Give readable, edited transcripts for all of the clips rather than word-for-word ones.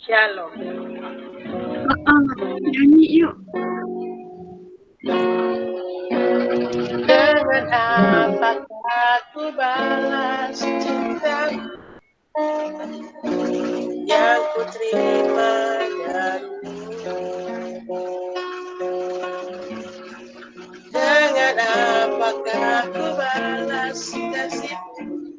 Shalom. Nyanyi yuk. Dengan apakah ku balas cinta yang ku terima darimu? Dengan apakah ku balas kasihmu?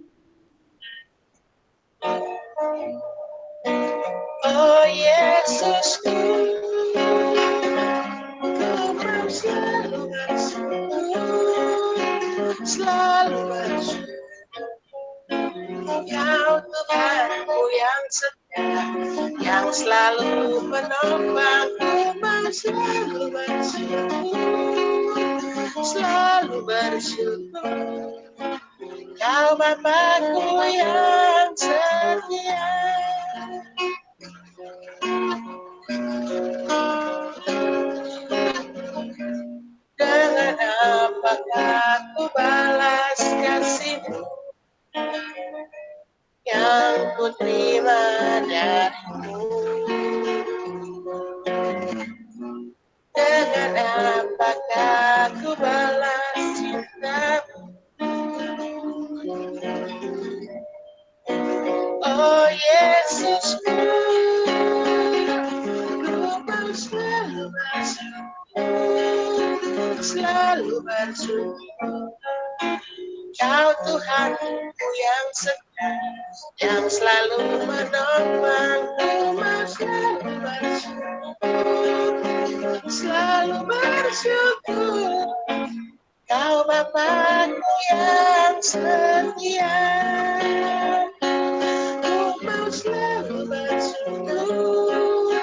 Oh Yesusku, ku mau selalu bersyukur, selalu bersyukur. Kau Tuhanku yang setia, yang selalu menolongku, mau selalu bersyukur, selalu bersyukur. Kau Bapakku yang setia. Dengan apakah ku balas kasihmu yang ku terima darimu? Dengan apakah ku balas cintamu? Oh Yesusku, ku mau selalu bersyukur, selalu bersyukur. Kau Tuhanku yang setia, yang selalu menolongku, mau selalu bersyukur, selalu bersyukur. Kau Bapakku yang setia, ku mau selalu bersyukur,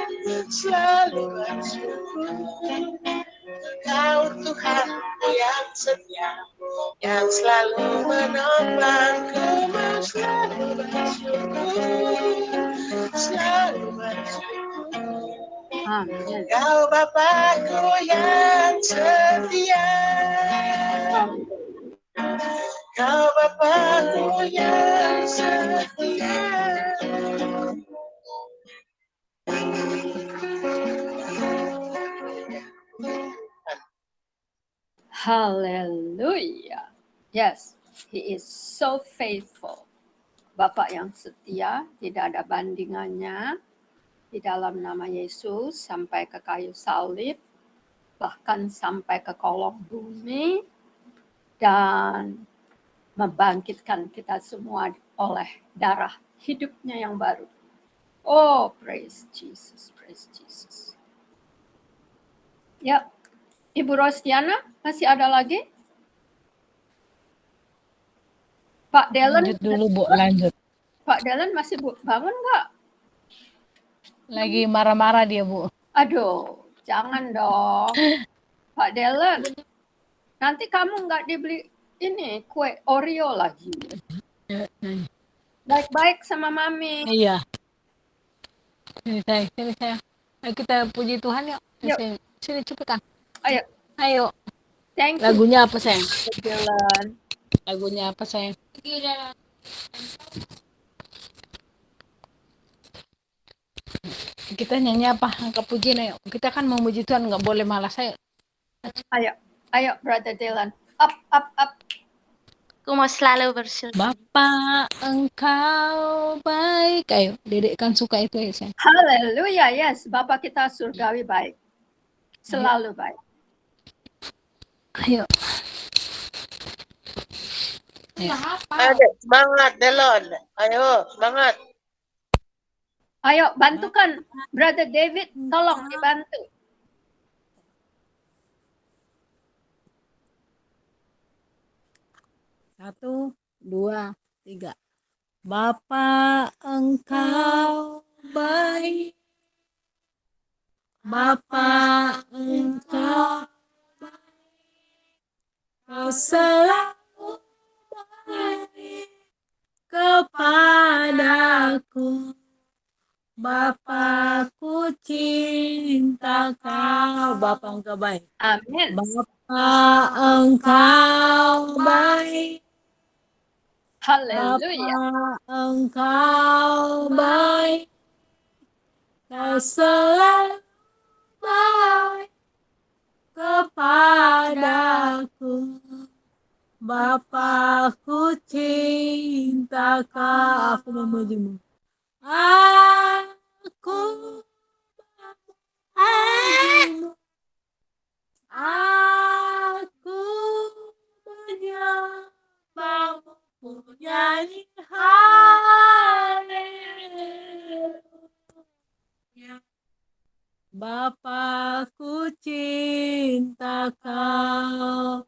selalu bersyukur. Kau Tuhanku yang setia, yang selalu menolongku, mau selalu bersyukur, selalu bersyukur. Amin. Kau Bapakku yang setia, Kau Bapakku yang setia. Hallelujah. Yes, He is so faithful. Bapak yang setia, tidak ada bandingannya di dalam nama Yesus sampai ke kayu salib, bahkan sampai ke kolong bumi, dan membangkitkan kita semua oleh darah hidupnya yang baru. Oh, praise Jesus, praise Jesus. Ya, Ibu Rostiana, masih ada lagi? Pak Delen? Lanjut dulu, Bu, lanjut. Pak Delen masih bangun nggak? Lagi marah-marah dia, Bu. Aduh, jangan dong. Pak Delen, nanti kamu nggak dibeli ini kue Oreo lagi. Baik-baik sama Mami. Iya. Sini saya. Ayo kita puji Tuhan yuk. Yuk. Sini cepetan. Ayo. Ayo. Thank you. Lagunya apa, sayang? Delen. Lagunya apa, sayang? Kita nyanyi apa? Angkat pujian ayo. Kita kan memuji Tuhan, nggak boleh malas, ayo. Ayo, Brother Dylan. Up. Aku mau selalu bersyukur. Bapa, Engkau baik. Ayo, Dedek kan suka itu ya, sayang. Haleluya, yes. Bapak kita surgawi baik. Selalu baik. Ayo. Ayo, semangat Delon. Ayo, semangat. Ayo, bantukan Brother David, tolong dibantu. Satu, dua, tiga. Bapa, Engkau baik. Bapa, Engkau baik. Kau selalu baik kepadaku. Bapakku cinta Kau. Bapa Engkau baik. Amin. Bapa Engkau baik. Haleluya. Bapa Engkau baik. Kau selalu baik kepadaku. Bapakku cinta kau. Aku memujimu. Aku memujimu. Aku menyembahmu, nyanyi haleluya. Bapakku cinta kau.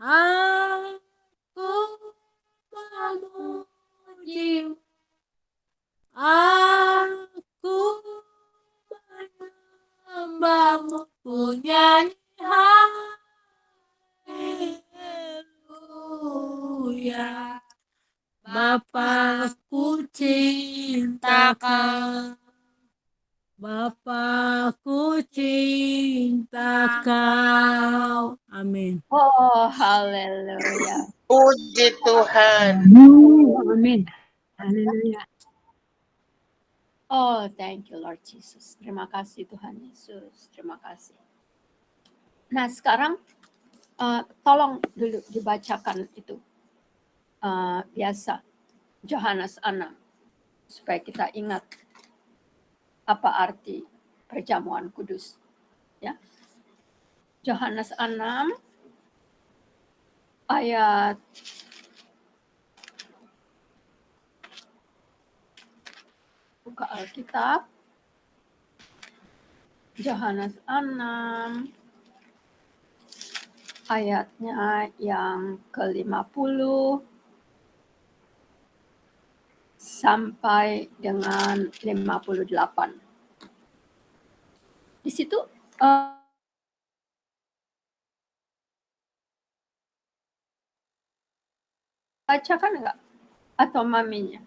Aku memujimu. Aku menyembahmu, nyanyi haleluya. Bapakku cinta kau. Bapakku cinta kau. Amin. Oh, haleluya. Puji Tuhan. Amin. Haleluya. Oh, thank you Lord Jesus. Terima kasih Tuhan Yesus. Terima kasih. Nah, sekarang tolong dulu dibacakan itu. Biasa. Yohanes 6. Supaya kita ingat apa arti perjamuan kudus. Ya. Yohanes 6 ayat buka Alkitab. Yohanes 6 ayatnya yang ke-50 sampai dengan 58. Di situ bacakan enggak? Atau maminya?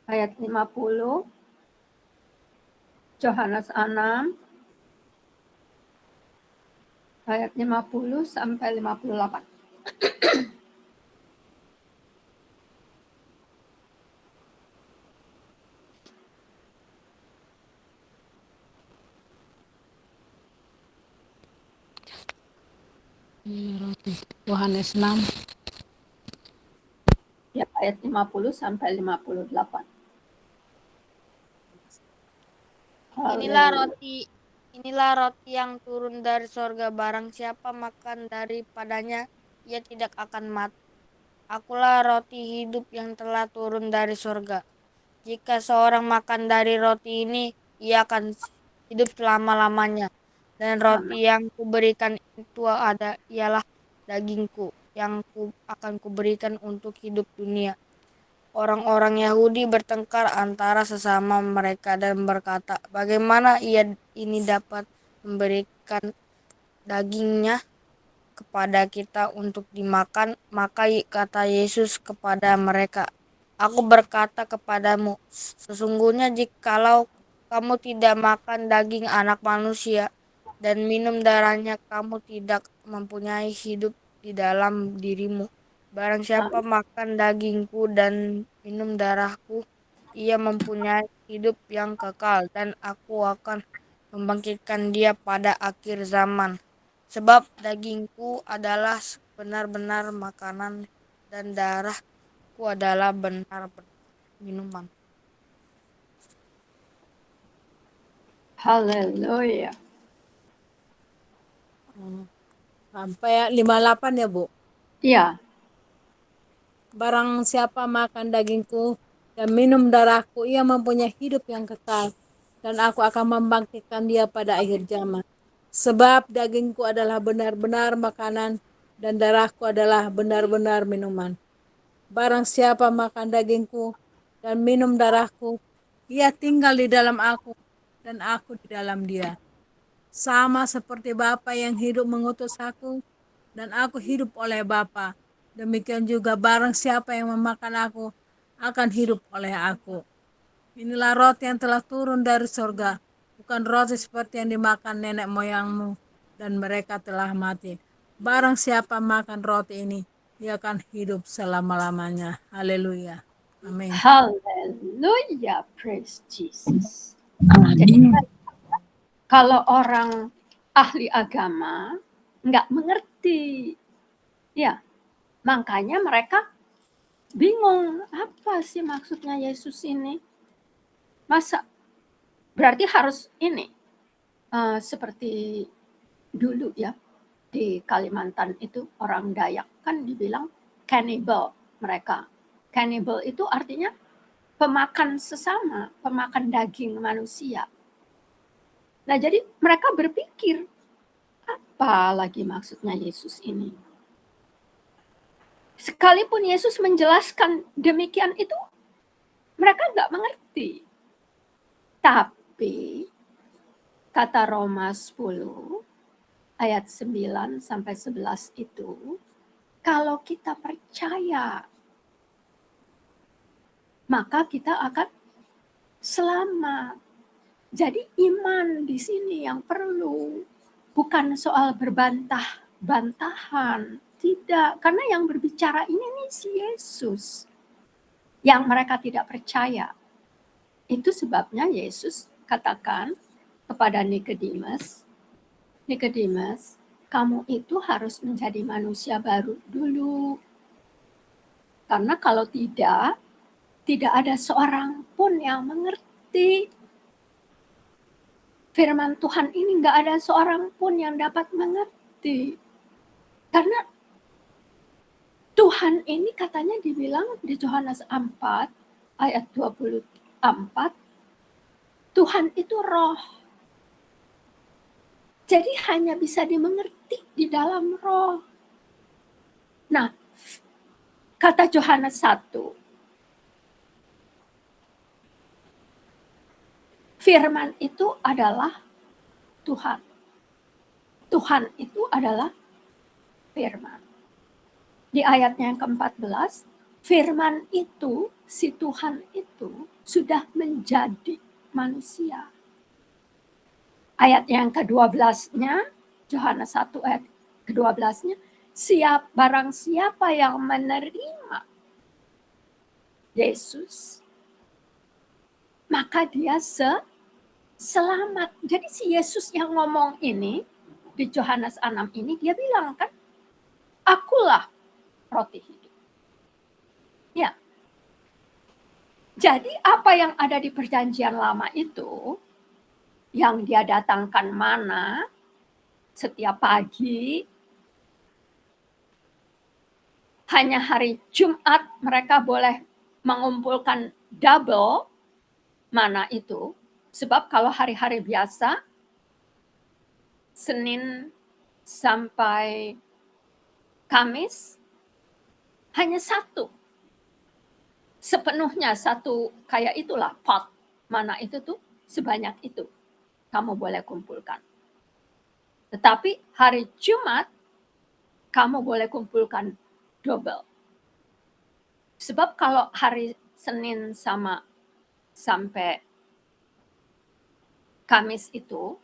Ayat 50, Yohanes 6, ayat 50 sampai 58. Yohanes 6. Ya, ayat 50 sampai 58. Inilah Haleluya. roti yang turun dari sorga. Barang siapa makan daripadanya, ia tidak akan mati. Akulah roti hidup yang telah turun dari sorga. Jika seorang makan dari roti ini, ia akan hidup selama-lamanya. Dan roti yang kuberikan itu ialah dagingku, yang akan kuberikan untuk hidup dunia. Orang-orang Yahudi bertengkar antara sesama mereka dan berkata, bagaimana ia ini dapat memberikan dagingnya kepada kita untuk dimakan? Maka kata Yesus kepada mereka, aku berkata kepadamu, sesungguhnya jikalau kamu tidak makan daging anak manusia dan minum darahnya, kamu tidak mempunyai hidup di dalam dirimu. Barang siapa makan dagingku dan minum darahku, ia mempunyai hidup yang kekal, dan aku akan membangkitkan dia pada akhir zaman. Sebab dagingku adalah benar-benar makanan, dan darahku adalah benar-benar minuman. Haleluya. Sampai 58 ya, Bu. Iya, Barang siapa makan dagingku dan minum darahku, ia mempunyai hidup yang kekal, dan aku akan membangkitkan dia pada akhir zaman. Sebab dagingku adalah benar-benar makanan, dan darahku adalah benar-benar minuman. Barang siapa makan dagingku dan minum darahku, ia tinggal di dalam aku, dan aku di dalam dia. Sama seperti Bapa yang hidup mengutus aku, dan aku hidup oleh Bapa. Demikian juga barang siapa yang memakan aku, akan hidup oleh aku. Inilah roti yang telah turun dari surga, bukan roti seperti yang dimakan nenek moyangmu, dan mereka telah mati. Barang siapa makan roti ini, dia akan hidup selama-lamanya. Haleluya. Amin. Haleluya, praise Jesus. Jadi kalau orang ahli agama nggak mengerti, ya makanya mereka bingung apa sih maksudnya Yesus ini. Masa berarti harus ini seperti dulu ya di Kalimantan itu orang Dayak kan dibilang cannibal mereka. Cannibal itu artinya pemakan sesama, pemakan daging manusia. Nah, jadi mereka berpikir, apa lagi maksudnya Yesus ini? Sekalipun Yesus menjelaskan demikian itu, mereka nggak mengerti. Tapi, kata Roma 10, ayat 9 sampai 11 itu, kalau kita percaya, maka kita akan selamat. Jadi iman di sini yang perlu, bukan soal berbantah-bantahan. Tidak, karena yang berbicara ini si Yesus. Yang mereka tidak percaya. Itu sebabnya Yesus katakan kepada Nikodemus, Nikodemus, kamu itu harus menjadi manusia baru dulu. Karena kalau tidak ada seorang pun yang mengerti firman Tuhan ini, nggak ada seorang pun yang dapat mengerti. Karena Tuhan ini katanya dibilang di Yohanes 4 ayat 24, Tuhan itu roh. Jadi hanya bisa dimengerti di dalam roh. Nah, kata Yohanes 1, firman itu adalah Tuhan. Tuhan itu adalah firman. Di ayatnya yang ke-14, firman itu, si Tuhan itu sudah menjadi manusia. Ayat yang ke-12-nya, Yohanes 1 ayat ke-12-nya, barang siapa yang menerima Yesus, maka dia selamat. Jadi si Yesus yang ngomong ini, di Yohanes 6 ini, dia bilang kan, akulah roti hidup. Ya. Jadi apa yang ada di perjanjian lama itu, yang dia datangkan mana setiap pagi, hanya hari Jumat mereka boleh mengumpulkan double mana itu, sebab kalau hari-hari biasa, Senin sampai Kamis, hanya satu. Sepenuhnya satu, kayak itulah pot. Mana itu tuh, sebanyak itu. Kamu boleh kumpulkan. Tetapi hari Jumat, kamu boleh kumpulkan double. Sebab kalau hari Senin sampai Kamis itu,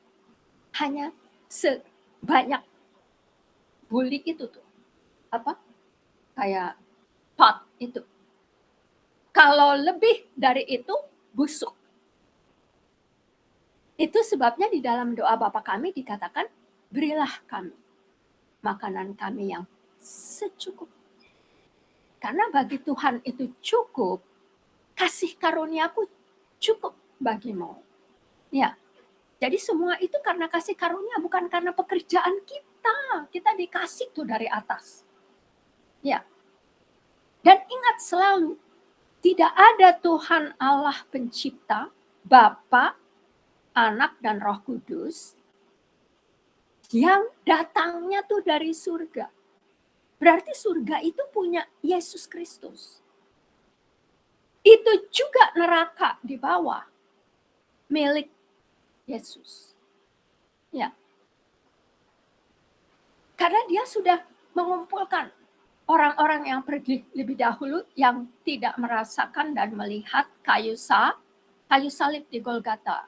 hanya sebanyak buli itu tuh. Apa? Kayak pot itu. Kalau lebih dari itu, busuk. Itu sebabnya di dalam doa Bapa kami dikatakan, berilah kami makanan kami yang secukup. Karena bagi Tuhan itu cukup, kasih karuniaku cukup bagimu. Ya, jadi semua itu karena kasih karunia, bukan karena pekerjaan kita. Kita dikasih tuh dari atas. Ya. Dan ingat selalu, tidak ada Tuhan Allah pencipta, Bapa, Anak, dan Roh Kudus yang datangnya tuh dari surga. Berarti surga itu punya Yesus Kristus. Itu juga neraka di bawah, milik Yesus. Ya. Karena dia sudah mengumpulkan orang-orang yang pergi lebih dahulu yang tidak merasakan dan melihat kayu salib di Golgota.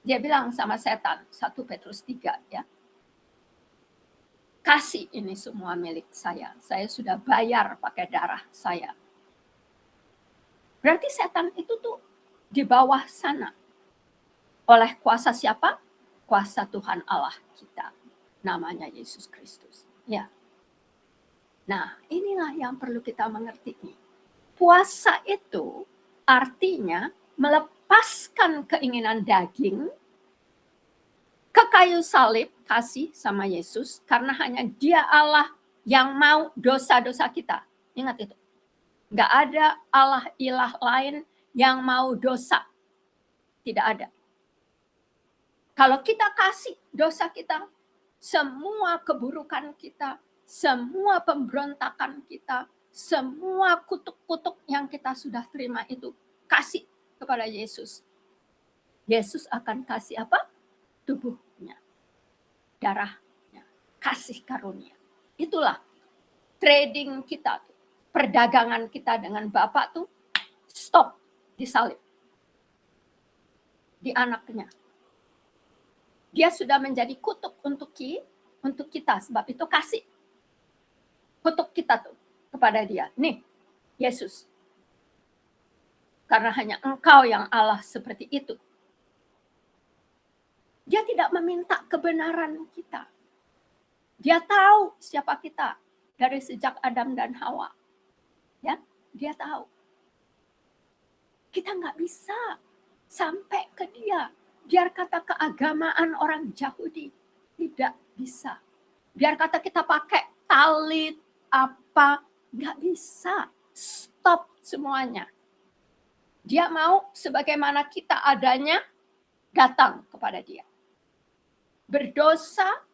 Dia bilang sama setan, 1 Petrus 3 ya. Kasih ini semua milik saya. Saya sudah bayar pakai darah saya. Berarti setan itu tuh di bawah sana. Oleh kuasa siapa? Kuasa Tuhan Allah kita. Namanya Yesus Kristus. Ya. Nah, inilah yang perlu kita mengerti. Puasa itu artinya melepaskan keinginan daging ke kayu salib, kasih sama Yesus, karena hanya Dia Allah yang mau dosa-dosa kita. Ingat itu. Nggak ada Allah ilah lain yang mau dosa. Tidak ada. Kalau kita kasih dosa kita, semua keburukan kita, semua pemberontakan kita, semua kutuk-kutuk yang kita sudah terima itu, kasih kepada Yesus. Yesus akan kasih apa? Tubuhnya, darahnya, kasih karunia. Itulah trading kita, perdagangan kita dengan Bapa tuh stop, disalib. Di anaknya. Dia sudah menjadi kutuk untuk kita, sebab itu kasih kutuk kita tuh kepada dia. Nih, Yesus. Karena hanya Engkau yang Allah seperti itu. Dia tidak meminta kebenaran kita. Dia tahu siapa kita dari sejak Adam dan Hawa. Ya, dia tahu. Kita nggak bisa sampai ke dia. Biar kata keagamaan orang Yahudi, tidak bisa. Biar kata kita pakai talit, apa, nggak bisa. Stop semuanya. Dia mau sebagaimana kita adanya, datang kepada dia. Berdosa,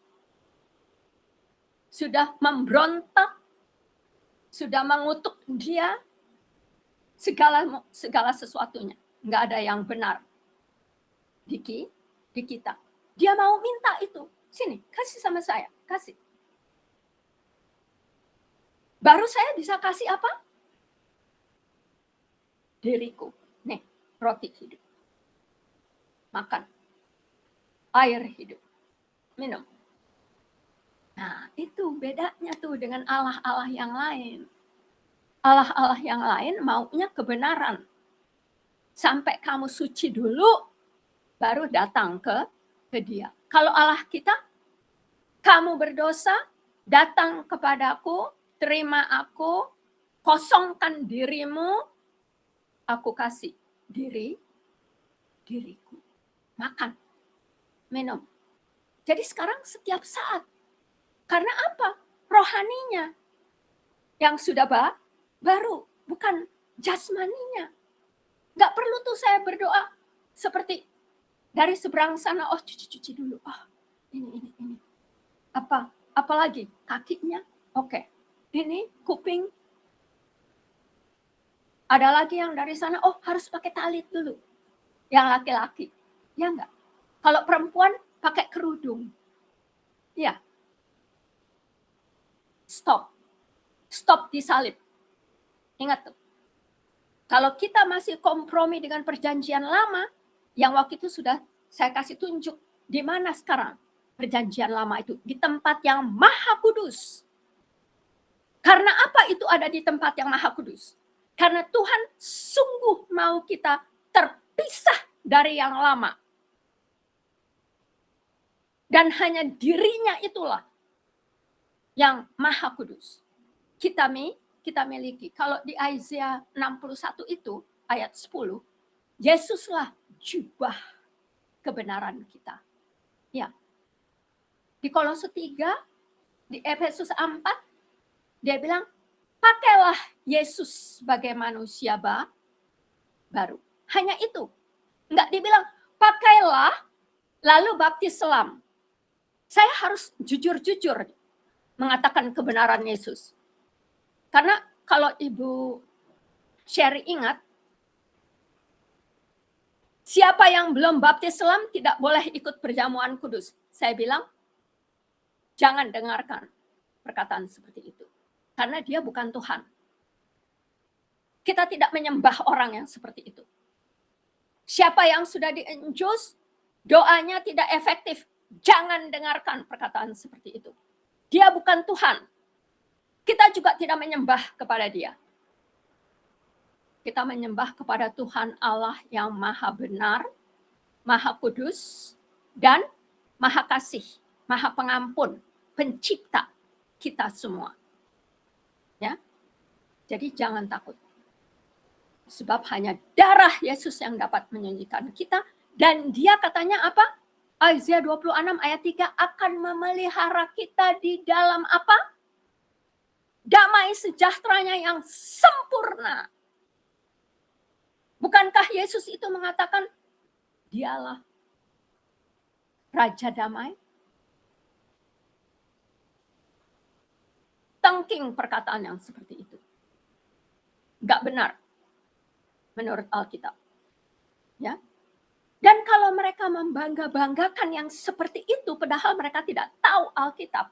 sudah memberontak, sudah mengutuk dia, segala sesuatunya. Nggak ada yang benar di kita. Dia mau minta itu. Sini, kasih sama saya. Kasih. Baru saya bisa kasih apa? Diriku. Nih, roti hidup. Makan. Air hidup. Minum. Nah, itu bedanya tuh dengan Allah-Allah yang lain. Allah-Allah yang lain maunya kebenaran. Sampai kamu suci dulu, baru datang ke dia. Kalau Allah kita, kamu berdosa, datang kepadaku, terima aku, kosongkan dirimu, aku kasih diriku. Makan, minum. Jadi sekarang setiap saat. Karena apa? Rohaninya yang sudah baru, bukan jasmaninya. Nggak perlu tuh saya berdoa seperti dari seberang sana, oh cuci dulu. Oh, ini. Apa lagi? Kakinya, oke. Ini kuping. Ada lagi yang dari sana, oh harus pakai talit dulu. Yang laki-laki. Ya enggak? Kalau perempuan pakai kerudung. Ya. Stop disalib. Ingat tuh. Kalau kita masih kompromi dengan perjanjian lama, yang waktu itu sudah saya kasih tunjuk, di mana sekarang perjanjian lama itu? Di tempat yang maha kudus. Karena apa itu ada di tempat yang maha kudus? Karena Tuhan sungguh mau kita terpisah dari yang lama. Dan hanya dirinya itulah yang maha kudus. Kita miliki. Kalau di Isaiah 61 itu, ayat 10, Yesuslah jubah kebenaran kita. Ya. Di Kolose 3, di Efesus 4, dia bilang, pakailah Yesus sebagai manusia baru. Hanya itu. Enggak dibilang, pakailah, lalu baptis selam. Saya harus jujur-jujur mengatakan kebenaran Yesus. Karena kalau Ibu Sherry ingat, siapa yang belum baptis selam tidak boleh ikut perjamuan kudus. Saya bilang, jangan dengarkan perkataan seperti itu. Karena dia bukan Tuhan. Kita tidak menyembah orang yang seperti itu. Siapa yang sudah dienjus, doanya tidak efektif. Jangan dengarkan perkataan seperti itu. Dia bukan Tuhan. Kita juga tidak menyembah kepada dia. Kita menyembah kepada Tuhan Allah yang maha benar, maha kudus, dan maha kasih, maha pengampun, pencipta kita semua. Ya, jadi jangan takut. Sebab hanya darah Yesus yang dapat menyucikan kita. Dan dia katanya apa? Yesaya 26 ayat 3 akan memelihara kita di dalam apa? Damai sejahteranya yang sempurna. Bukankah Yesus itu mengatakan dialah Raja Damai? Tengking perkataan yang seperti itu. Enggak benar menurut Alkitab. Ya. Dan kalau mereka membangga-banggakan yang seperti itu padahal mereka tidak tahu Alkitab,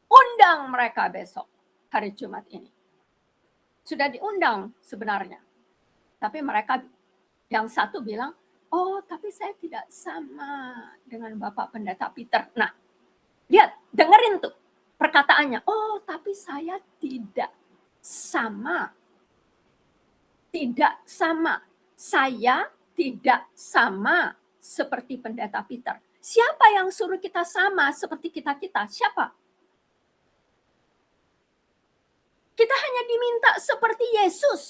undang mereka besok hari Jumat ini. Sudah diundang sebenarnya. Tapi mereka yang satu bilang, oh tapi saya tidak sama dengan Bapak Pendeta Peter. Nah, lihat, dengerin tuh perkataannya. Oh tapi saya tidak sama. Tidak sama. Saya tidak sama seperti Pendeta Peter. Siapa yang suruh kita sama seperti kita-kita? Siapa? Kita hanya diminta seperti Yesus.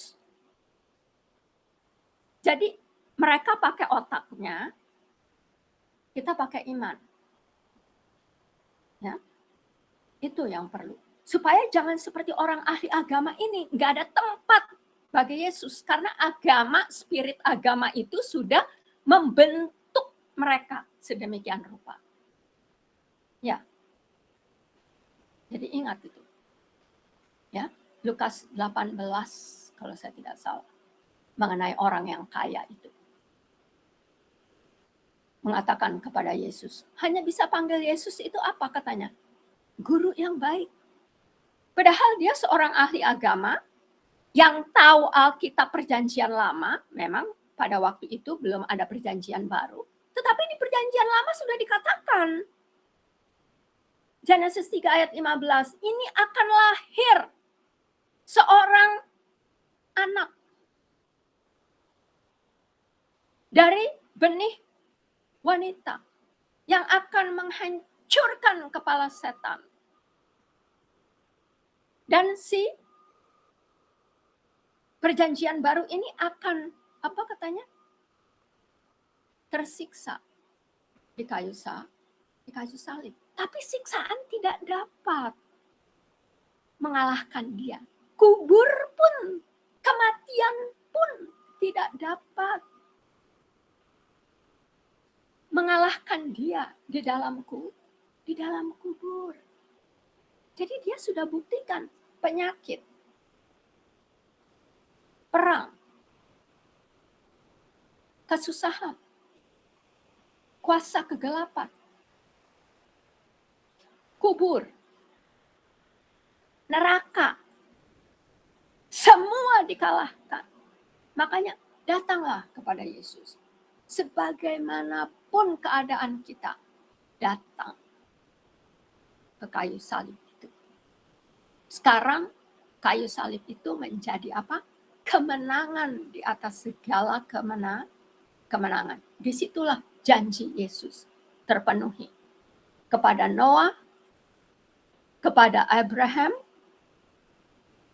Jadi mereka pakai otaknya, kita pakai iman. Ya, itu yang perlu. Supaya jangan seperti orang ahli agama ini, nggak ada tempat bagi Yesus. Karena agama, spirit agama itu sudah membentuk mereka sedemikian rupa. Ya, jadi ingat itu. Ya, Lukas 18 kalau saya tidak salah. Mengenai orang yang kaya itu. Mengatakan kepada Yesus. Hanya bisa panggil Yesus itu apa katanya? Guru yang baik. Padahal dia seorang ahli agama yang tahu Alkitab Perjanjian Lama. Memang pada waktu itu belum ada Perjanjian Baru. Tetapi di Perjanjian Lama sudah dikatakan. Genesis 3 ayat 15. Ini akan lahir seorang anak dari benih wanita yang akan menghancurkan kepala setan. Dan si Perjanjian Baru ini akan apa katanya? Tersiksa di kayu salib. Tapi siksaan tidak dapat mengalahkan dia. Kubur pun, kematian pun tidak dapat mengalahkan dia di dalam kubur. Jadi dia sudah buktikan penyakit, perang, kesusahan, kuasa kegelapan, kubur, neraka, semua dikalahkan. Makanya datanglah kepada Yesus. Sebagaimanapun keadaan kita, datang ke kayu salib itu. Sekarang kayu salib itu menjadi apa? Kemenangan di atas segala kemenangan. Disitulah janji Yesus terpenuhi. Kepada Noah, kepada Abraham,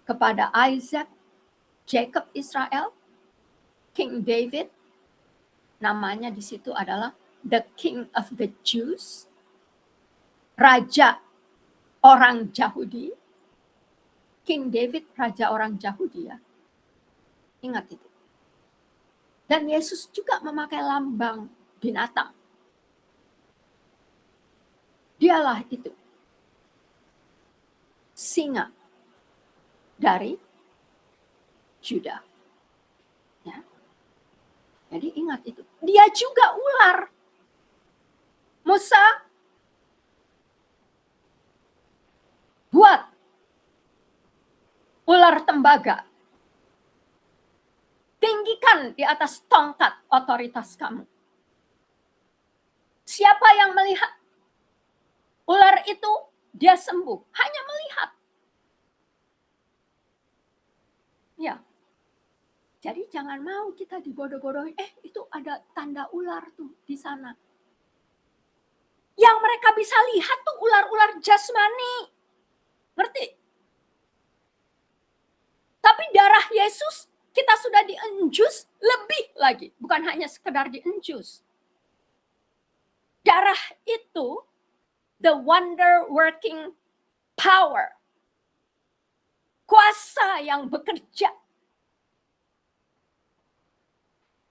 kepada Isaac, Jacob Israel, King David, namanya di situ adalah the King of the Jews, Raja orang Yahudi. King David, Raja orang Yahudi ya. Ingat itu. Dan Yesus juga memakai lambang binatang. Dialah itu. Singa dari Juda. Ya. Jadi ingat itu. Dia juga ular. Musa buat ular tembaga. Tinggikan di atas tongkat otoritas kamu. Siapa yang melihat ular itu, dia sembuh. Hanya melihat. Ya. Jadi jangan mau kita dibodoh-bodohi, itu ada tanda ular tuh di sana. Yang mereka bisa lihat tuh ular-ular jasmani. Ngerti? Tapi darah Yesus kita sudah dienjus lebih lagi. Bukan hanya sekedar dienjus. Darah itu the wonder working power. Kuasa yang bekerja.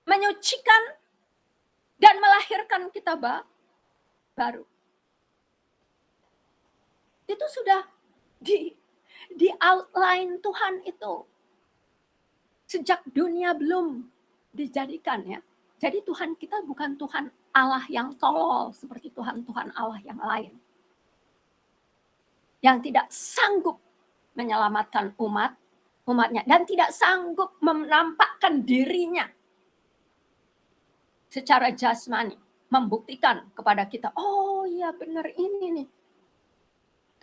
Menyucikan dan melahirkan kita baru. Itu sudah di outline Tuhan itu. Sejak dunia belum dijadikan ya. Jadi Tuhan kita bukan Tuhan Allah yang tolol seperti Tuhan-Tuhan Allah yang lain. Yang tidak sanggup menyelamatkan umatnya. Dan tidak sanggup menampakkan dirinya secara jasmani. Membuktikan kepada kita, oh iya benar ini nih.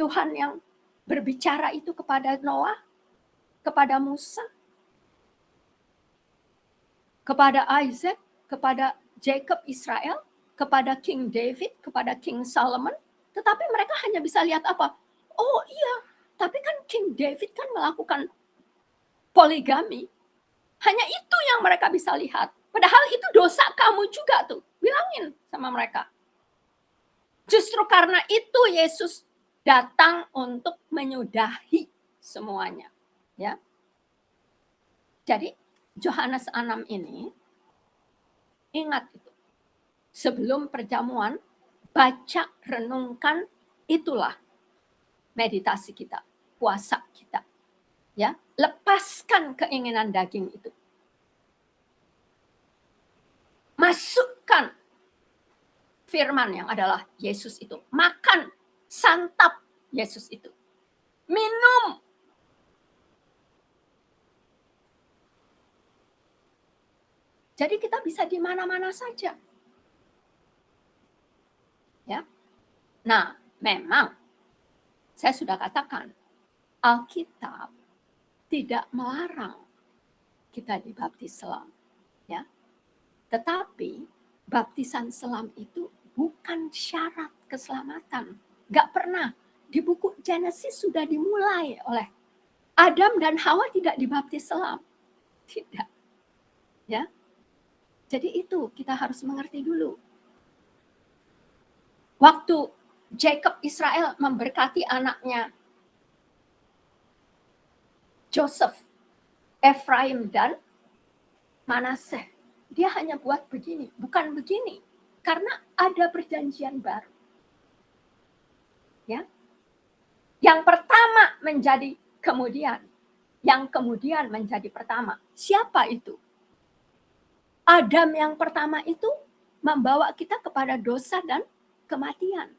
Tuhan yang berbicara itu kepada Noah, kepada Musa, kepada Isaac, kepada Jacob Israel, kepada King David, kepada King Solomon. Tetapi mereka hanya bisa lihat apa? Oh iya, tapi kan King David kan melakukan poligami. Hanya itu yang mereka bisa lihat. Padahal itu dosa kamu juga tuh. Bilangin sama mereka. Justru karena itu Yesus datang untuk menyudahi semuanya. Ya. Jadi Yohanes 6 ini, ingat itu. Sebelum perjamuan, baca, renungkan, itulah meditasi kita, puasa kita. Ya, lepaskan keinginan daging itu. Masukkan firman yang adalah Yesus itu. Makan, santap Yesus itu. Minum. Jadi kita bisa di mana-mana saja. Ya. Nah, memang saya sudah katakan Alkitab tidak melarang kita dibaptis selam, ya. Tetapi baptisan selam itu bukan syarat keselamatan. Gak pernah. Di buku Genesis sudah dimulai oleh Adam dan Hawa tidak dibaptis selam. Tidak. Ya. Jadi itu kita harus mengerti dulu. Waktu Jacob Israel memberkati anaknya Joseph, Efraim dan Manaseh. Dia hanya buat begini, bukan begini. Karena ada perjanjian baru. Ya. Yang pertama menjadi kemudian. Yang kemudian menjadi pertama. Siapa itu? Adam yang pertama itu membawa kita kepada dosa dan kematian.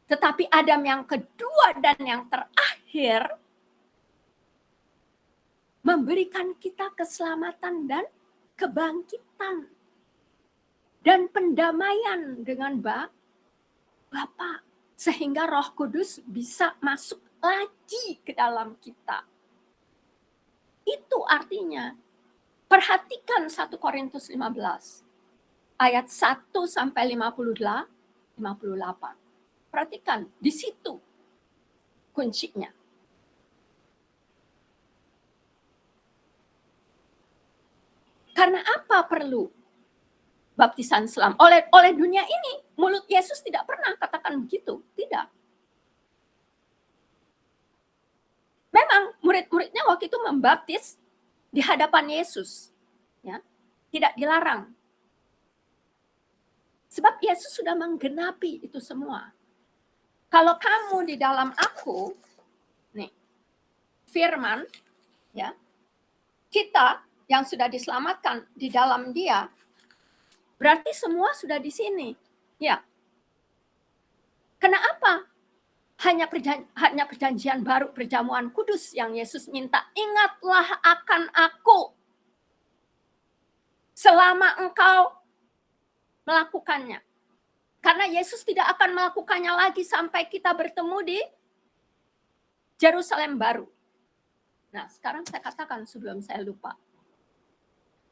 Tetapi Adam yang kedua dan yang terakhir memberikan kita keselamatan dan kebangkitan dan pendamaian dengan Bapa, sehingga Roh Kudus bisa masuk lagi ke dalam kita. Itu artinya, perhatikan 1 Korintus 15 ayat 1 sampai 58. Perhatikan, di situ kuncinya. Karena apa perlu baptisan selam? Oleh dunia ini, mulut Yesus tidak pernah katakan begitu. Tidak. Memang murid-muridnya waktu itu membaptis di hadapan Yesus. Ya, tidak dilarang. Sebab Yesus sudah menggenapi itu semua. Kalau kamu di dalam aku, nih, firman, ya, kita yang sudah diselamatkan di dalam dia, berarti semua sudah di sini. Ya. Kenapa? Hanya perjanjian baru, perjamuan kudus yang Yesus minta. Ingatlah akan aku selama engkau melakukannya. Karena Yesus tidak akan melakukannya lagi sampai kita bertemu di Yerusalem baru. Nah, sekarang saya katakan sebelum saya lupa.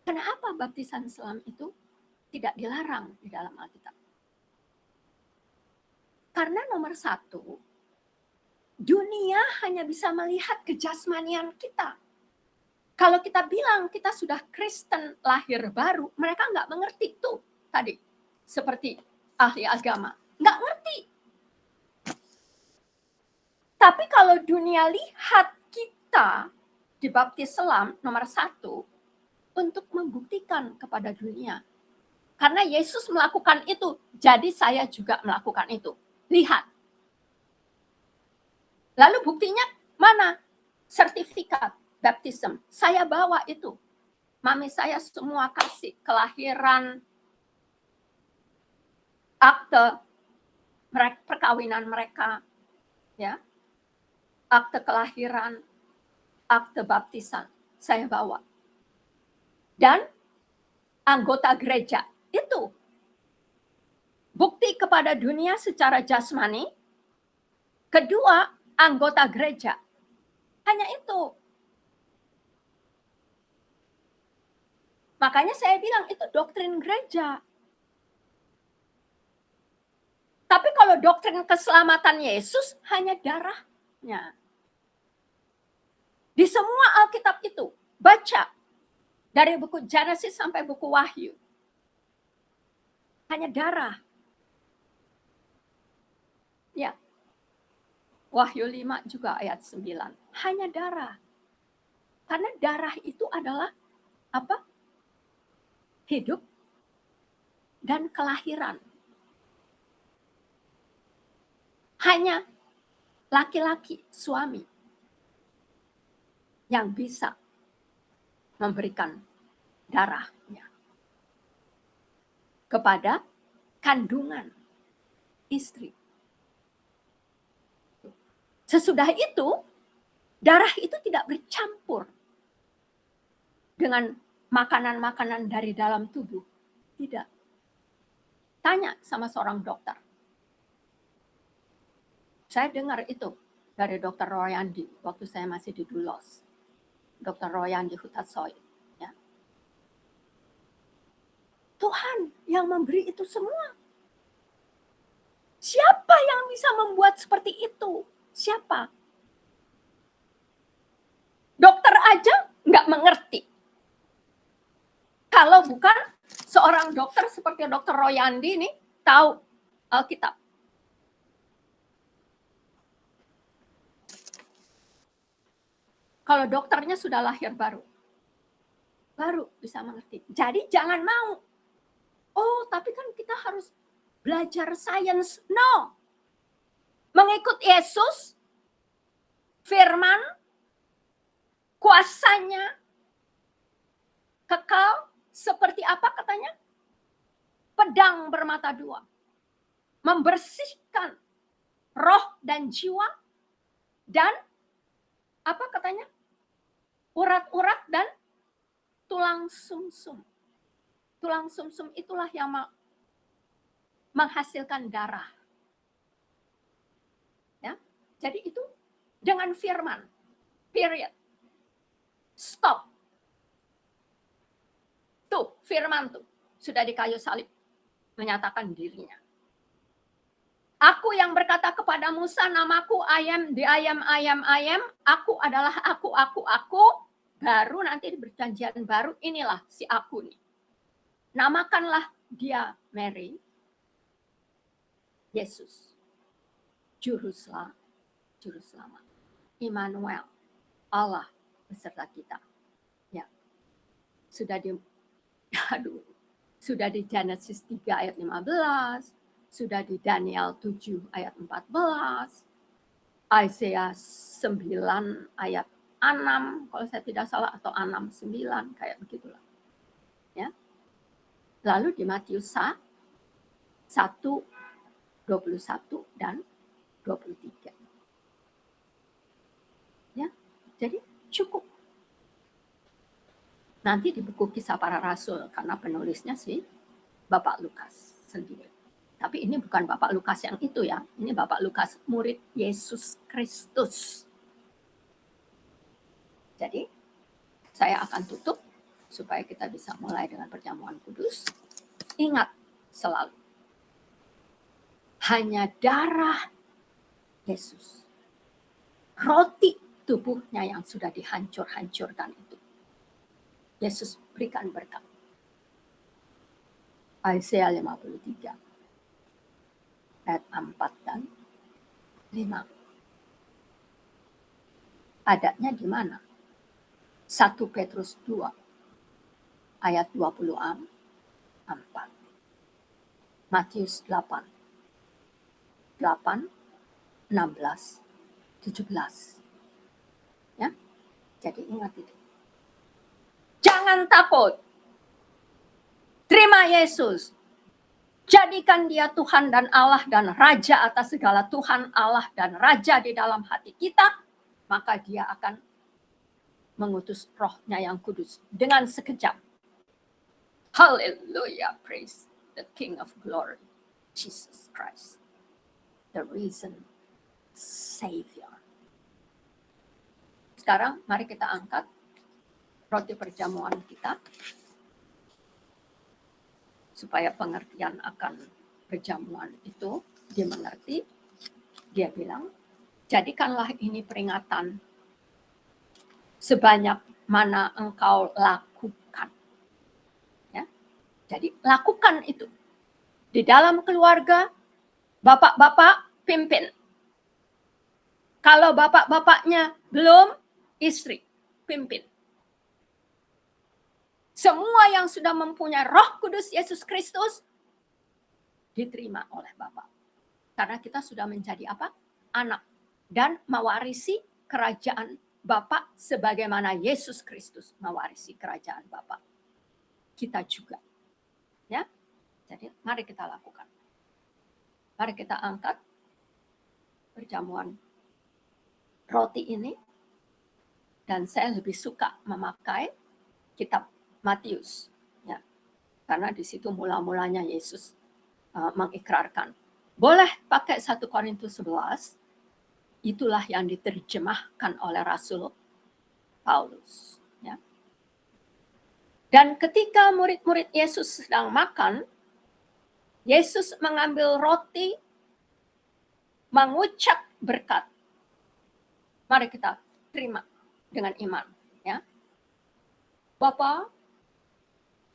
Kenapa baptisan selam itu tidak dilarang di dalam Alkitab? Karena nomor satu, dunia hanya bisa melihat kejasmanian kita. Kalau kita bilang kita sudah Kristen lahir baru, mereka nggak mengerti tuh tadi. Seperti ahli agama, nggak ngerti. Tapi kalau dunia lihat kita dibaptis selam nomor satu, untuk membuktikan kepada dunia. Karena Yesus melakukan itu, jadi saya juga melakukan itu. Lihat. Lalu buktinya mana? Sertifikat baptism. Saya bawa itu. Mami saya semua kasih kelahiran, akte perkawinan mereka, ya, akte kelahiran, akte baptisan. Saya bawa. Dan anggota gereja itu bukti kepada dunia secara jasmani. Kedua, anggota gereja. Hanya itu. Makanya saya bilang itu doktrin gereja. Tapi kalau doktrin keselamatan Yesus hanya darahnya. Di semua Alkitab itu, baca. Dari buku Genesis sampai buku Wahyu. Hanya darah. Ya. Wahyu 5 juga ayat 9. Hanya darah. Karena darah itu adalah apa? Hidup dan kelahiran. Hanya laki-laki, suami yang bisa memberikan darahnya kepada kandungan istri. Sesudah itu, darah itu tidak bercampur dengan makanan-makanan dari dalam tubuh. Tidak. Tanya sama seorang dokter. Saya dengar itu dari Dr. Royandi waktu saya masih di Dulos. Dr. Royandi Hutasoy. Ya. Tuhan yang memberi itu semua. Siapa yang bisa membuat seperti itu? Siapa? Dokter aja nggak mengerti. Kalau bukan seorang dokter seperti Dr. Royandi ini tahu Alkitab. Kalau dokternya sudah lahir baru bisa mengerti. Jadi jangan mau. Oh, tapi kan kita harus belajar sains. No. Mengikut Yesus, firman, kuasanya, kekal, seperti apa katanya? Pedang bermata dua. Membersihkan roh dan jiwa, dan apa katanya? Urat-urat dan tulang sumsum. Tulang sumsum itulah yang menghasilkan darah. Ya, jadi itu dengan firman. Period. Stop. Tuh, firman tuh sudah di kayu salib menyatakan dirinya. Aku yang berkata kepada Musa, namaku I am, aku adalah aku. Baru nanti di perjanjian baru, inilah si aku nih. Namakanlah dia Mary, Yesus, Juru Selamat, Immanuel, Allah beserta kita. Ya, sudah di Genesis 3 ayat 15, sudah di Daniel 7 ayat 14, Isaiah 9 ayat 6, kalau saya tidak salah, atau 6, 9, kayak begitulah. Ya. Lalu di Matius 1, 21 dan 23. Ya, jadi cukup. Nanti di buku Kisah Para Rasul, karena penulisnya sih Bapak Lukas sendiri. Tapi ini bukan Bapak Lukas yang itu ya, ini Bapak Lukas murid Yesus Kristus. Jadi saya akan tutup supaya kita bisa mulai dengan perjamuan kudus. Ingat selalu, hanya darah Yesus, roti tubuhnya yang sudah dihancur-hancurkan itu, Yesus berikan berkat. Yesaya 53 ayat 4 dan 5. Adanya di mana? 1 Petrus 2 ayat 24. Matius 8, 16, 17. Ya, jadi ingat itu. Jangan takut. Terima Yesus. Jadikan dia Tuhan dan Allah dan Raja atas segala Tuhan, Allah dan Raja di dalam hati kita, maka dia akan mengutus rohnya yang kudus dengan sekejap. Hallelujah, praise the King of Glory, Jesus Christ, the risen Savior. Sekarang mari kita angkat roti perjamuan kita, supaya pengertian akan perjamuan itu dimengerti. Dia bilang, jadikanlah ini peringatan sebanyak mana engkau lakukan. Ya. Jadi lakukan itu. Di dalam keluarga, bapak-bapak pimpin. Kalau bapak-bapaknya belum, istri pimpin. Semua yang sudah mempunyai Roh Kudus Yesus Kristus diterima oleh Bapa. Karena kita sudah menjadi apa? Anak. Dan mewarisi kerajaan Bapa sebagaimana Yesus Kristus mewarisi kerajaan Bapa. Kita juga. Ya. Jadi mari kita lakukan. Mari kita angkat perjamuan roti ini. Dan saya lebih suka memakai kitab Matius, ya, karena di situ mula-mulanya Yesus mengikrarkan. Boleh pakai 1 Korintus 11, itulah yang diterjemahkan oleh Rasul Paulus. Ya. Dan ketika murid-murid Yesus sedang makan, Yesus mengambil roti, mengucap berkat. Mari kita terima dengan iman. Ya. Bapa,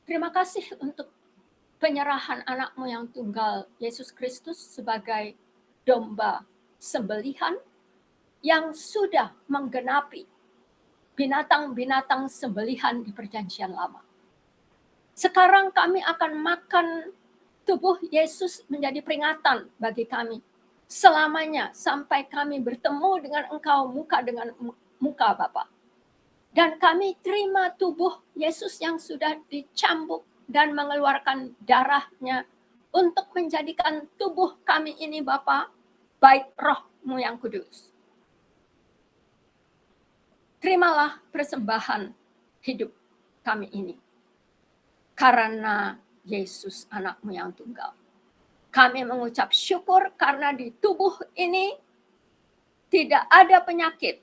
terima kasih untuk penyerahan anakmu yang tunggal, Yesus Kristus, sebagai domba sembelihan yang sudah menggenapi binatang-binatang sembelihan di perjanjian lama. Sekarang kami akan makan tubuh Yesus menjadi peringatan bagi kami selamanya sampai kami bertemu dengan Engkau muka dengan muka, Bapa. Dan kami terima tubuh Yesus yang sudah dicambuk dan mengeluarkan darahnya untuk menjadikan tubuh kami ini, Bapa, baik Roh-Mu yang kudus. Terimalah persembahan hidup kami ini. Karena Yesus anak-Mu yang tunggal. Kami mengucap syukur karena di tubuh ini tidak ada penyakit.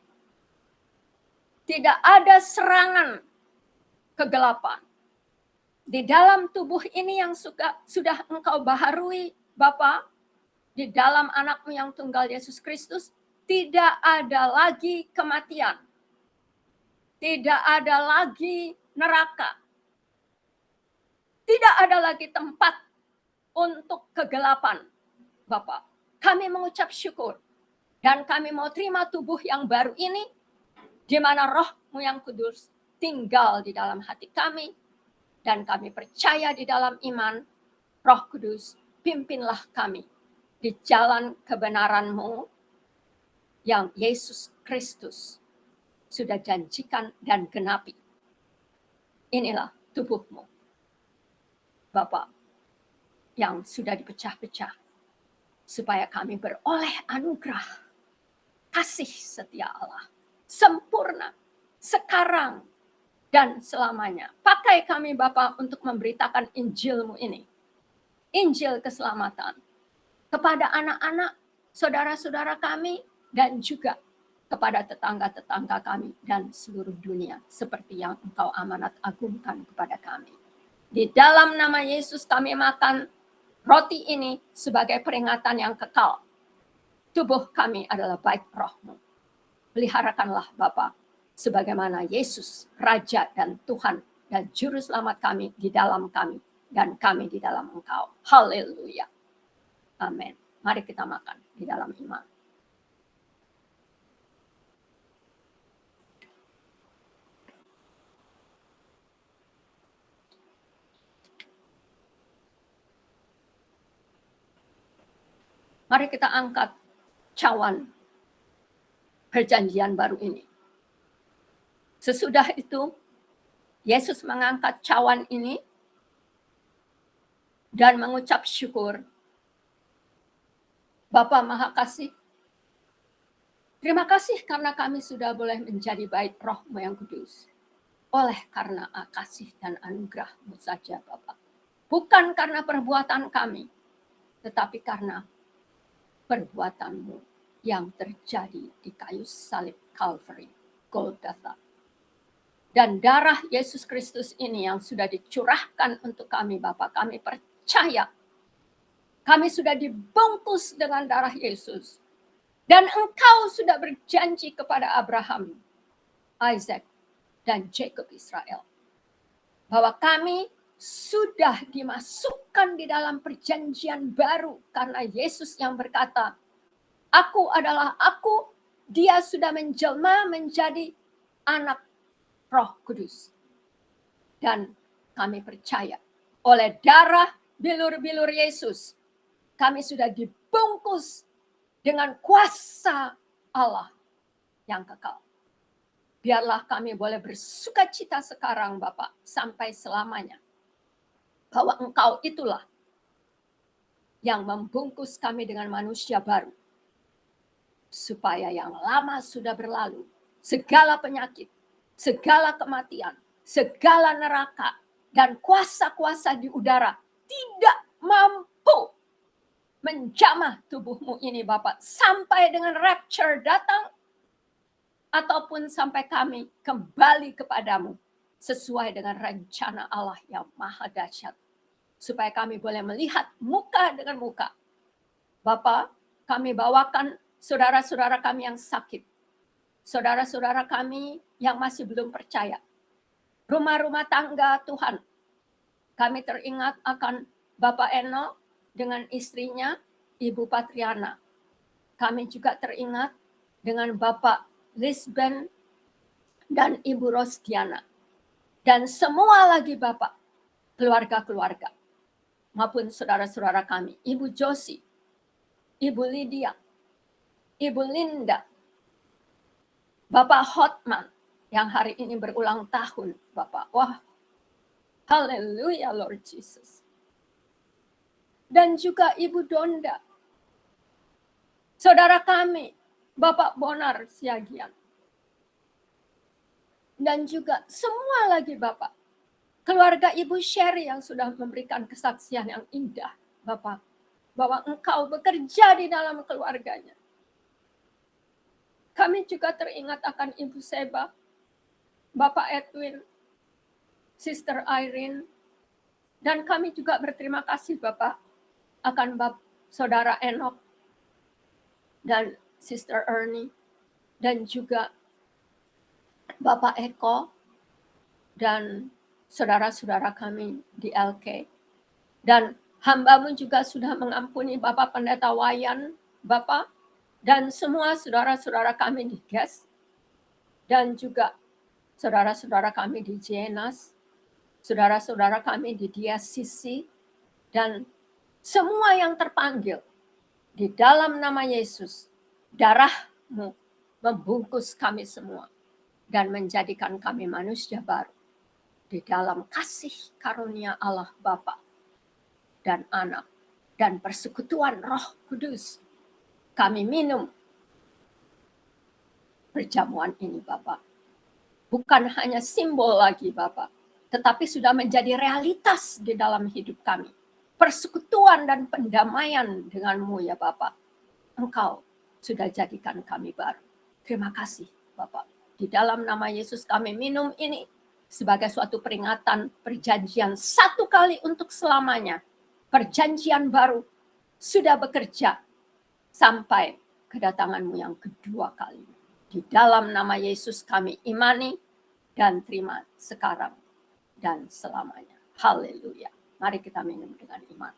Tidak ada serangan kegelapan. Di dalam tubuh ini yang sudah Engkau baharui, Bapa, di dalam anak-Mu yang tunggal Yesus Kristus, tidak ada lagi kematian. Tidak ada lagi neraka. Tidak ada lagi tempat untuk kegelapan, Bapa. Kami mengucap syukur. Dan kami mau terima tubuh yang baru ini, di mana Roh-Mu yang kudus tinggal di dalam hati kami, dan kami percaya di dalam iman, Roh Kudus, pimpinlah kami di jalan kebenaran-Mu yang Yesus Kristus sudah janjikan dan genapi. Inilah tubuh-Mu, Bapa, yang sudah dipecah-pecah, supaya kami beroleh anugerah, kasih setia Allah, sempurna, sekarang, dan selamanya. Pakai kami, Bapa, untuk memberitakan Injil-Mu ini. Injil keselamatan. Kepada anak-anak, saudara-saudara kami, dan juga kepada tetangga-tetangga kami dan seluruh dunia seperti yang Engkau amanat agungkan kepada kami. Di dalam nama Yesus kami makan roti ini sebagai peringatan yang kekal. Tubuh kami adalah baik roh-Mu. Peliharakanlah Bapa, sebagaimana Yesus, Raja dan Tuhan dan Juru Selamat kami di dalam kami dan kami di dalam Engkau. Haleluya. Amin. Mari kita makan di dalam iman. Mari kita angkat cawan perjanjian baru ini. Sesudah itu, Yesus mengangkat cawan ini dan mengucap syukur. Bapa Maha Kasih, terima kasih karena kami sudah boleh menjadi baik roh-Mu yang kudus. Oleh karena kasih dan anugerah-Mu saja Bapa. Bukan karena perbuatan kami, tetapi karena perbuatan-Mu yang terjadi di kayu salib Calvary, Golgotha. Dan darah Yesus Kristus ini yang sudah dicurahkan untuk kami Bapa, kami percaya. Kami sudah dibungkus dengan darah Yesus. Dan Engkau sudah berjanji kepada Abraham, Isaac, dan Jacob Israel. Bahwa kami sudah dimasukkan di dalam perjanjian baru karena Yesus yang berkata, Aku adalah aku, dia sudah menjelma menjadi anak Roh Kudus. Dan kami percaya oleh darah bilur-bilur Yesus, kami sudah dibungkus dengan kuasa Allah yang kekal. Biarlah kami boleh bersuka cita sekarang Bapak sampai selamanya. Bahwa Engkau itulah yang membungkus kami dengan manusia baru. Supaya yang lama sudah berlalu, segala penyakit, segala kematian, segala neraka, dan kuasa-kuasa di udara tidak mampu menjamah tubuh-Mu ini Bapak. Sampai dengan rapture datang, ataupun sampai kami kembali kepadamu sesuai dengan rencana Allah yang maha dahsyat. Supaya kami boleh melihat muka dengan muka. Bapak, kami bawakan saudara-saudara kami yang sakit. Saudara-saudara kami yang masih belum percaya. Rumah-rumah tangga Tuhan. Kami teringat akan Bapak Eno dengan istrinya, Ibu Patriana. Kami juga teringat dengan Bapak Lisben dan Ibu Rosdiana. Dan semua lagi Bapak, keluarga-keluarga. Maupun saudara-saudara kami, Ibu Josie, Ibu Lydia, Ibu Linda, Bapak Hotman yang hari ini berulang tahun, Bapak. Wah, haleluya Lord Jesus. Dan juga Ibu Donda, saudara kami, Bapak Bonar Siagian. Dan juga semua lagi Bapak, keluarga Ibu Sherry yang sudah memberikan kesaksian yang indah, Bapak. Bahwa Engkau bekerja di dalam keluarganya. Kami juga teringat akan Ibu Seba, Bapak Edwin, Sister Irene, dan kami juga berterima kasih Bapak akan Saudara Enoch dan Sister Ernie, dan juga Bapak Eko, dan saudara-saudara kami di LK. Dan hamba-Mu juga sudah mengampuni Bapak Pendeta Wayan, Bapak, dan semua saudara-saudara kami di GES, dan juga saudara-saudara kami di JNAS, saudara-saudara kami di DSCC, dan semua yang terpanggil di dalam nama Yesus. Darah-Mu membungkus kami semua dan menjadikan kami manusia baru di dalam kasih karunia Allah Bapa dan Anak dan persekutuan Roh Kudus. Kami minum perjamuan ini Bapak. Bukan hanya simbol lagi Bapak, tetapi sudah menjadi realitas di dalam hidup kami. Persekutuan dan pendamaian dengan-Mu ya Bapak. Engkau sudah jadikan kami baru. Terima kasih Bapak. Di dalam nama Yesus kami minum ini sebagai suatu peringatan perjanjian satu kali untuk selamanya. Perjanjian baru sudah bekerja sampai kedatanganmu yang kedua kali. Di dalam nama Yesus kami imani dan terima sekarang dan selamanya. Haleluya. Mari kita minum dengan iman.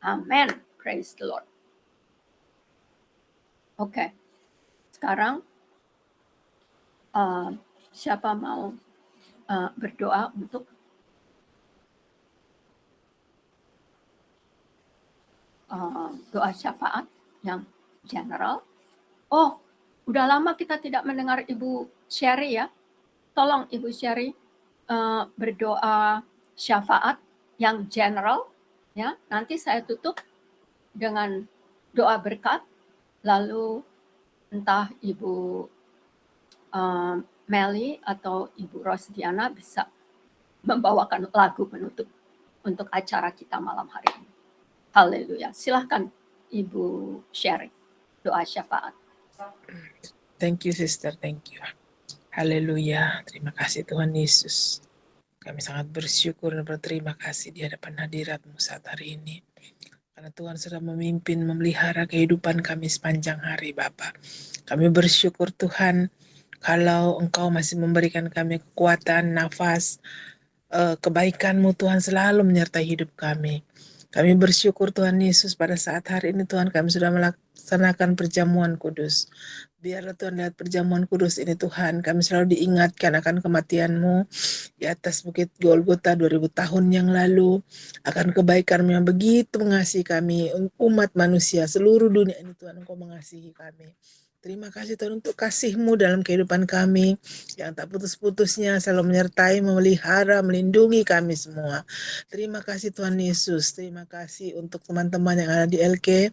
Amen. Praise the Lord. Oke. Sekarang siapa mau berdoa untuk doa syafaat yang general? Oh, udah lama kita tidak mendengar Ibu Sherry ya. Tolong Ibu Sherry berdoa syafaat yang general ya. Nanti saya tutup dengan doa berkat. Lalu entah Ibu Meli atau Ibu Rosdiana bisa membawakan lagu penutup untuk acara kita malam hari ini. Haleluya. Silahkan Ibu Sherry doa syafaat. Thank you, Sister. Thank you. Haleluya. Terima kasih Tuhan Yesus. Kami sangat bersyukur dan berterima kasih di hadapan hadirat-Mu saat hari ini. Karena Tuhan sudah memimpin, memelihara kehidupan kami sepanjang hari, Bapa. Kami bersyukur Tuhan, kalau Engkau masih memberikan kami kekuatan, nafas, kebaikan-Mu Tuhan selalu menyertai hidup kami. Kami bersyukur Tuhan Yesus pada saat hari ini Tuhan kami sudah melaksanakan perjamuan kudus. Biarlah Tuhan lihat perjamuan kudus ini Tuhan, kami selalu diingatkan akan kematian-Mu di atas bukit Golgota 2000 tahun yang lalu, akan kebaikan-Mu yang begitu mengasihi kami, umat manusia, seluruh dunia ini Tuhan Engkau mengasihi kami. Terima kasih Tuhan untuk kasih-Mu dalam kehidupan kami yang tak putus-putusnya selalu menyertai, memelihara, melindungi kami semua. Terima kasih Tuhan Yesus. Terima kasih untuk teman-teman yang ada di LK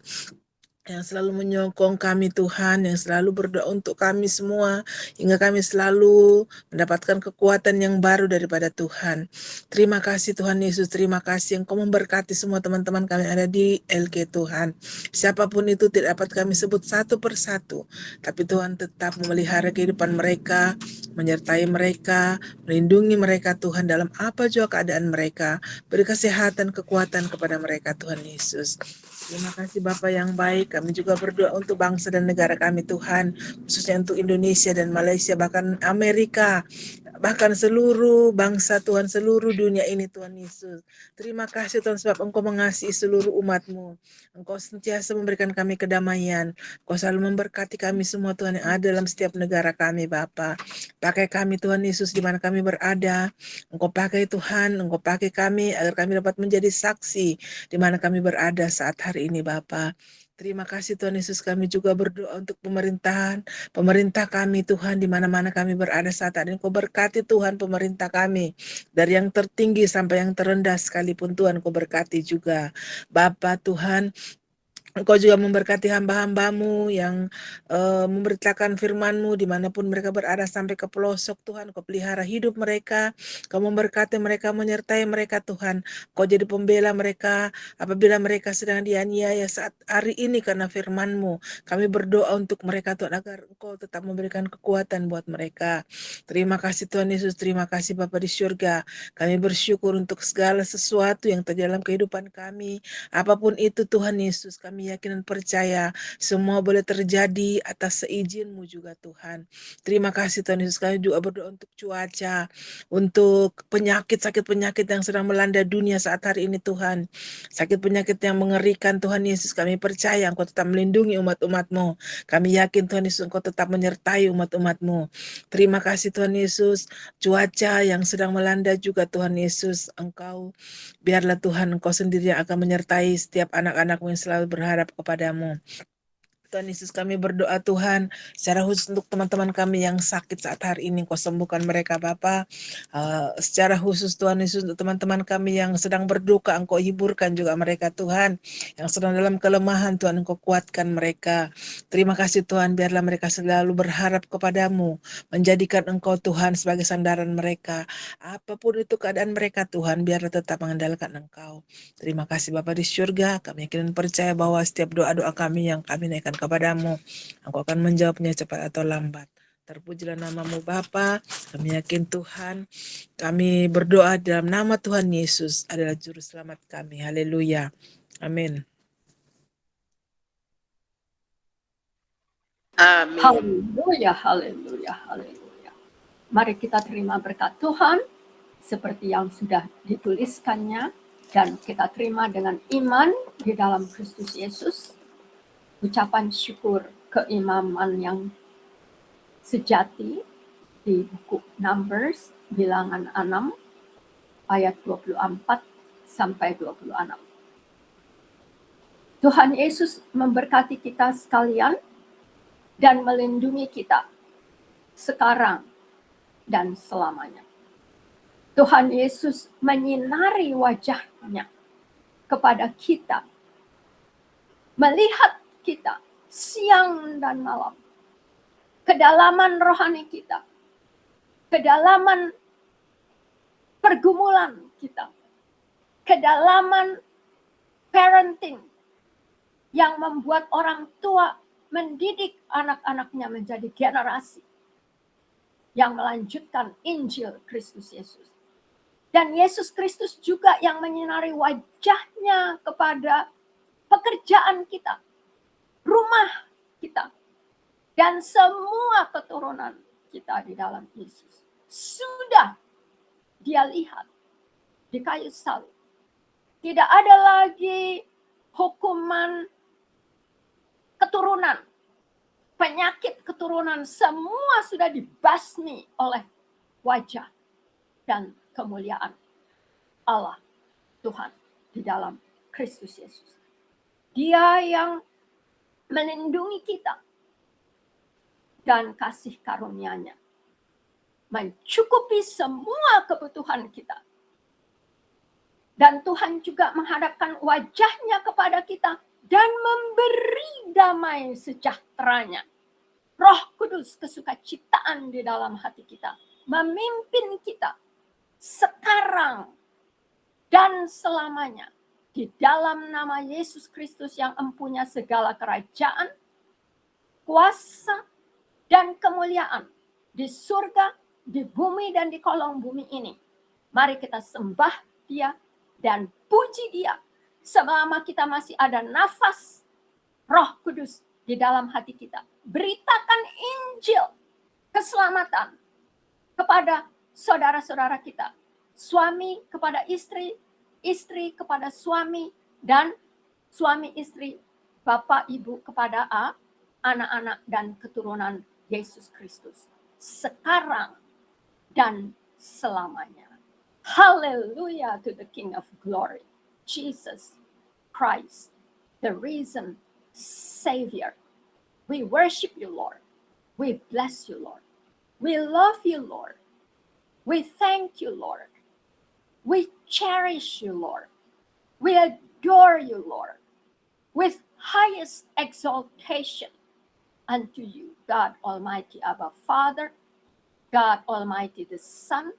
yang selalu menyokong kami Tuhan, yang selalu berdoa untuk kami semua, hingga kami selalu mendapatkan kekuatan yang baru daripada Tuhan. Terima kasih Tuhan Yesus, terima kasih Engkau memberkati semua teman-teman kami yang ada di LK Tuhan. Siapapun itu tidak dapat kami sebut satu persatu, tapi Tuhan tetap memelihara kehidupan mereka, menyertai mereka, melindungi mereka Tuhan dalam apa juga keadaan mereka. Beri kesehatan, kekuatan kepada mereka Tuhan Yesus. Terima kasih Bapa yang baik. Kami juga berdoa untuk bangsa dan negara kami Tuhan, khususnya untuk Indonesia dan Malaysia, bahkan Amerika, bahkan seluruh bangsa Tuhan, seluruh dunia ini Tuhan Yesus. Terima kasih Tuhan sebab Engkau mengasihi seluruh umat-Mu. Engkau sentiasa memberikan kami kedamaian. Engkau selalu memberkati kami semua Tuhan yang ada dalam setiap negara kami Bapa. Pakai kami Tuhan Yesus di mana kami berada. Engkau pakai Tuhan, Engkau pakai kami agar kami dapat menjadi saksi di mana kami berada saat hari ini Bapa. Terima kasih Tuhan Yesus, kami juga berdoa untuk pemerintah kami Tuhan di mana-mana kami berada saat ini. Engkau berkati Tuhan pemerintah kami dari yang tertinggi sampai yang terendah sekalipun Tuhan Engkau berkati juga. Bapa Tuhan, Engkau juga memberkati hamba-hamba-Mu yang memberitakan firman-Mu dimanapun mereka berada sampai ke pelosok Tuhan. Engkau pelihara hidup mereka, Engkau memberkati mereka, menyertai mereka Tuhan. Engkau jadi pembela mereka apabila mereka sedang dianiaya saat hari ini karena firman-Mu. Kami berdoa untuk mereka Tuhan agar Engkau tetap memberikan kekuatan buat mereka. Terima kasih Tuhan Yesus, terima kasih Bapa di surga. Kami bersyukur untuk segala sesuatu yang terjadi dalam kehidupan kami. Apapun itu Tuhan Yesus, kami yakin dan percaya semua boleh terjadi atas seizin-Mu juga Tuhan. Terima kasih Tuhan Yesus, kami juga berdoa untuk cuaca, untuk sakit penyakit yang sedang melanda dunia saat hari ini Tuhan. Sakit penyakit yang mengerikan Tuhan Yesus, kami percaya Engkau tetap melindungi umat-umat-Mu. Kami yakin Tuhan Yesus Engkau tetap menyertai umat-umat-Mu. Terima kasih Tuhan Yesus, cuaca yang sedang melanda juga Tuhan Yesus, biarlah Tuhan Engkau sendiri yang akan menyertai setiap anak-anak-Mu yang selalu berharap kepadamu. Tuhan Yesus, kami berdoa Tuhan, secara khusus untuk teman-teman kami yang sakit saat hari ini, Kau sembuhkan mereka Bapa. Secara khusus Tuhan Yesus, untuk teman-teman kami yang sedang berduka, Engkau hiburkan juga mereka Tuhan. Yang sedang dalam kelemahan Tuhan, Engkau kuatkan mereka. Terima kasih Tuhan, biarlah mereka selalu berharap kepadamu, menjadikan Engkau Tuhan sebagai sandaran mereka. Apapun itu keadaan mereka Tuhan, biarlah tetap mengandalkan Engkau. Terima kasih Bapa di surga, kami yakin dan percaya bahwa setiap doa-doa kami yang kami naikkan kepadamu, Engkau akan menjawabnya cepat atau lambat. Terpujilah namamu Bapa, kami yakin Tuhan, kami berdoa dalam nama Tuhan Yesus adalah juru selamat kami. Haleluya. Amin. Amin. Haleluya, haleluya, haleluya. Mari kita terima berkat Tuhan seperti yang sudah dituliskannya dan kita terima dengan iman di dalam Kristus Yesus. Ucapan syukur keimaman yang sejati di buku Numbers bilangan 6 ayat 24 sampai 26. Tuhan Yesus memberkati kita sekalian dan melindungi kita sekarang dan selamanya. Tuhan Yesus menyinari wajahnya kepada kita, melihat kita siang dan malam, kedalaman rohani kita, kedalaman pergumulan kita, kedalaman parenting yang membuat orang tua mendidik anak-anaknya menjadi generasi yang melanjutkan Injil Kristus Yesus. Dan Yesus Kristus juga yang menyinari wajahnya kepada pekerjaan kita, rumah kita, dan semua keturunan kita di dalam Yesus. Sudah dia lihat di kayu salib. Tidak ada lagi hukuman keturunan, penyakit keturunan, semua sudah dibasmi oleh wajah dan kemuliaan Allah Tuhan di dalam Kristus Yesus. Dia yang melindungi kita dan kasih karunia-Nya mencukupi semua kebutuhan kita. Dan Tuhan juga menghadapkan wajahnya kepada kita dan memberi damai sejahtera-Nya. Roh Kudus kesukacitaan di dalam hati kita, memimpin kita sekarang dan selamanya di dalam nama Yesus Kristus yang empunya segala kerajaan, kuasa, dan kemuliaan di surga, di bumi, dan di kolong bumi ini. Mari kita sembah Dia dan puji Dia selama kita masih ada nafas Roh Kudus di dalam hati kita. Beritakan Injil keselamatan kepada saudara-saudara kita. Suami kepada istri, istri kepada suami, dan suami istri, bapak ibu kepada anak-anak dan keturunan Yesus Kristus. Sekarang dan selamanya. Hallelujah to the King of Glory, Jesus Christ, the risen Savior. We worship you, Lord. We bless you, Lord. We love you, Lord. We thank you, Lord. We cherish you, Lord. We adore you, Lord, with highest exaltation unto you, God Almighty, Abba Father, God Almighty the Son,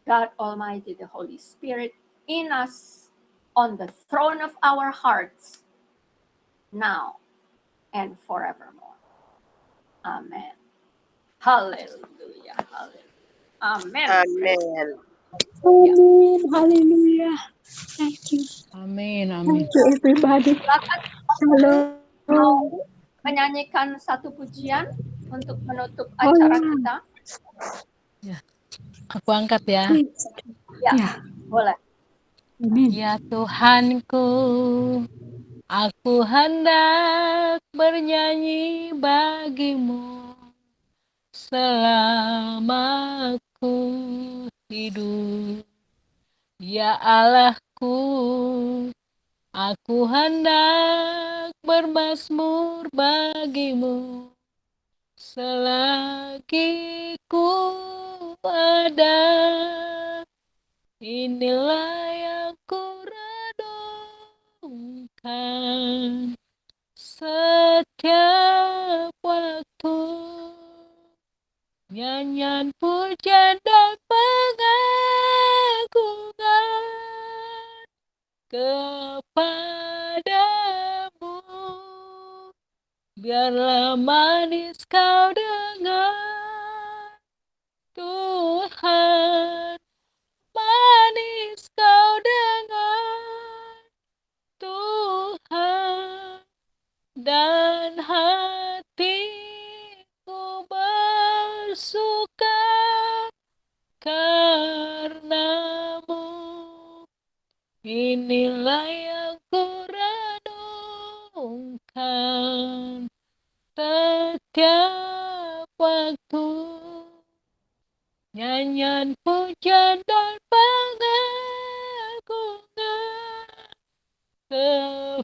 God Almighty the Holy Spirit, in us, on the throne of our hearts, now and forevermore. Amen. Hallelujah. Hallelujah. Amen. Amen. Amen. Hallelujah. Thank you. Amin, amin. Thank you, everybody. Shalom. Mau menyanyikan satu pujian untuk menutup Oh, acara ya. kita? Aku angkat ya. Please. Ya, Ya. boleh. Amin. Ya Tuhanku, aku hendak bernyanyi bagimu selama aku hidup. Ya Allahku, Aku hendak bermazmur bagimu selagi ku ada. Inilah yang ku renungkan setiap waktu. Nyanyian pujian dan pengagungan kepadamu. Biarlah manis kau dengar, Tuhan. Manis kau dengar, Tuhan. Dan hatiku bersuka karenamu. Inilah yang ku renungkan setiap waktu. Nyanyian pujian dan pengagungan kepadamu.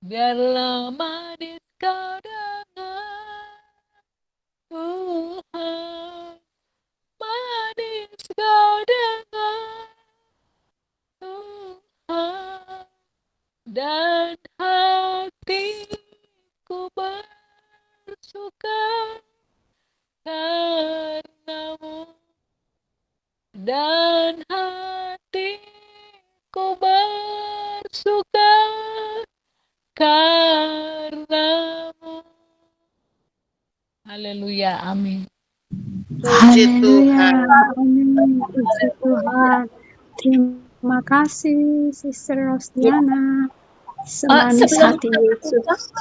Biarlah manis kau dengar, Tuhan. Manis kau dengar, Tuhan. Dan hatiku bersuka karenamu. Dan hatiku bersuka karenamu. Haleluya, amin. Puji Tuhan. Amin. Puji Tuhan. Terima kasih, Sister Rosdiana. Semanis Sebelum hati Yesus.